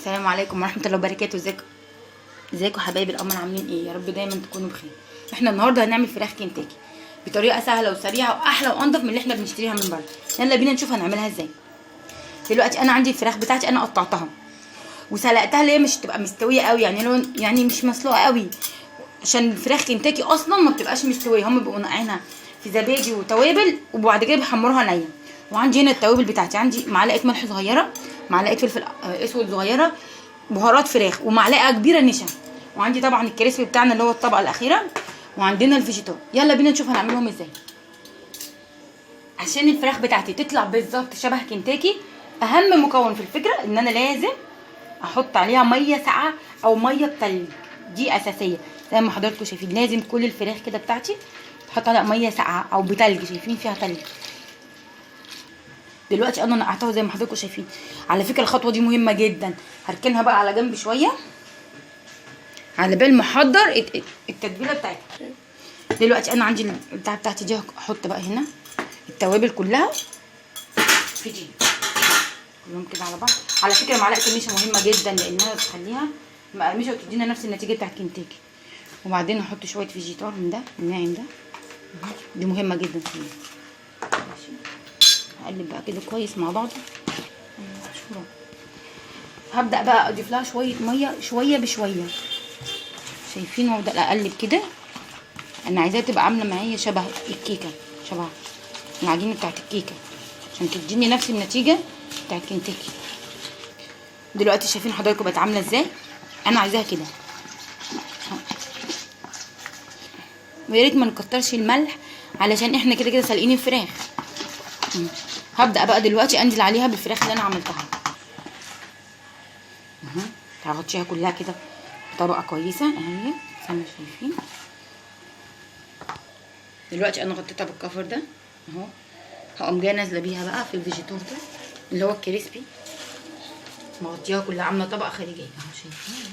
السلام عليكم ورحمه الله وبركاته. ازيكم حبايبي القمر، عاملين ايه؟ يا رب دايما تكونوا بخير. احنا النهارده هنعمل فراخ كنتاكي بطريقه سهله وسريعه واحلى وانضف من اللي احنا بنشتريها من بره. يلا بينا نشوف هنعملها ازاي. دلوقتي انا عندي الفراخ بتاعتي، انا قطعتها وسلقتها اللي هي مش تبقى مستويه قوي، يعني مش مسلوقه قوي، عشان الفراخ كنتاكي اصلا ما بتبقاش مستويه، هم بيبقوا ناقعينها في زبادي وتوابل وبعد كده بيحمروها نيه. وعندي هنا التوابل بتاعتي، عندي معلقه ملح صغيره، معلقه فلفل اسود صغيره، بهارات فراخ، ومعلقه كبيره نشا، وعندي طبعا الكريسبي بتاعنا اللي هو الطبقه الاخيره، وعندنا الفيجيتار. يلا بينا نشوف هنعملهم ازاي. عشان الفراخ بتاعتي تطلع بالظبط شبه كنتاكي، اهم مكون في الفكره ان انا لازم احط عليها ميه ساقعه او ميه بتلج، دي اساسيه. زي ما حضراتكم شايفين لازم كل الفراخ كده بتاعتي تحط عليها ميه ساقعه او بتلج، شايفين فيها تلج. دلوقتي انا نقعتها زي ما حضراتكم شايفين. على فكره الخطوه دي مهمه جدا، هركنها بقى على جنب شويه على بال ما احضر التتبيله بتاعتها. دلوقتي انا عندي البتاعه بتاعتي دي، احط بقى هنا التوابل كلها في دي كلهم كده على بعض. على فكره معلقه النشا مهمه جدا لانها بتخليها مقرمشه وتدينا نفس النتيجه بتاعت كنتاكي. وبعدين احط شويه فيجيتار من ده الناعم ده، دي مهمه جدا فيه. ماشي، هقلب بقى كده كويس مع بعض. هبدا بقى اضيف لها شويه ميه شويه بشويه، شايفين؟ وابدا اقلب كده. انا عايزاها تبقى عامله معايا شبه الكيكه، شبه العجينه بتاعت الكيكه، عشان تديني نفس النتيجه بتاعت كنتاكي. دلوقتي شايفين حضراتكم بقت عامله ازاي؟ انا عايزاها كده. ويا ريت ما نكترش الملح علشان احنا كده كده سالقين الفراخ. هبدا بقى دلوقتي انزل عليها بالفراخ اللي انا عملتها. هغطيها كلها كده بطبقه كويسه اهي زي ما شايفين. دلوقتي انا غطيتها بالكفر ده اهو، هقوم جايه نازله بيها بقى في الفيجيتار ده اللي هو الكريسبي، مغطيها كلها عامله طبقه خارجيه اهو، شايفين؟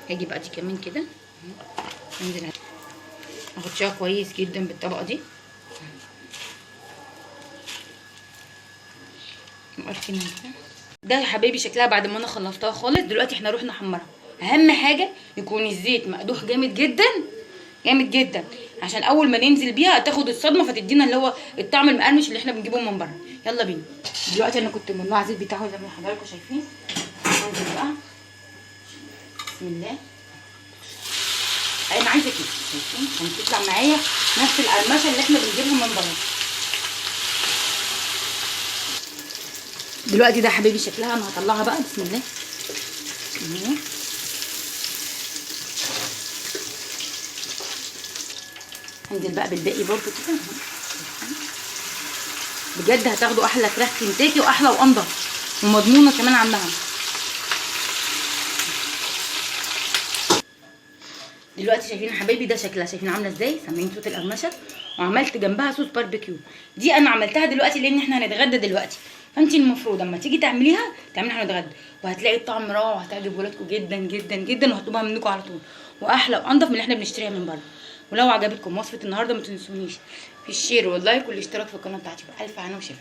هاجي بقى دي كمان كده انزل اغطيها كويس جدا بالطبقه دي. عارفين ده يا حبايبي شكلها بعد ما انا خلصتها خالص. دلوقتي احنا نروح نحمرها. اهم حاجه يكون الزيت مقدوح جامد جدا جامد جدا، عشان اول ما ننزل بيها تاخد الصدمه فتدينا اللي هو الطعم المقرمش اللي احنا بنجيبه من بره. يلا بينا. دلوقتي انا كنت مولعه الزيت بتاعه زي ما حضراتكم شايفين. هنزل بقى بسم الله. انا عايزه كده، شايفين؟ عشان تطلع معايا نفس القرمشه اللي احنا بنجيبها من بره. دلوقتي ده يا حبيبي شكلها، انا هطلعها بقى بسم الله. هنزل بقى بالباقي برضو كده. بجد هتاخدوا احلى فراخ كنتاكي واحلى وانضف ومضمونه كمان عنها. دلوقتي شايفين يا حبايبي ده شكلها، شايفين عامله ازاي؟ سامعين صوت القرمشه؟ وعملت جنبها صوص باربيكيو. دي انا عملتها دلوقتي لان احنا هنتغدى دلوقتي، فانت المفروض اما تيجي تعمليها احنا هنتغدى، وهتلاقي الطعم روعه وهتعجب ولادكم جدا جدا جدا، وهتطلبوها منكم على طول، واحلى وانضف من اللي احنا بنشتريها من بره. ولو عجبتكم وصفه النهارده ما تنسونيش في الشير واللايك والاشتراك في القناه بتاعتي. الف هنا وشفا.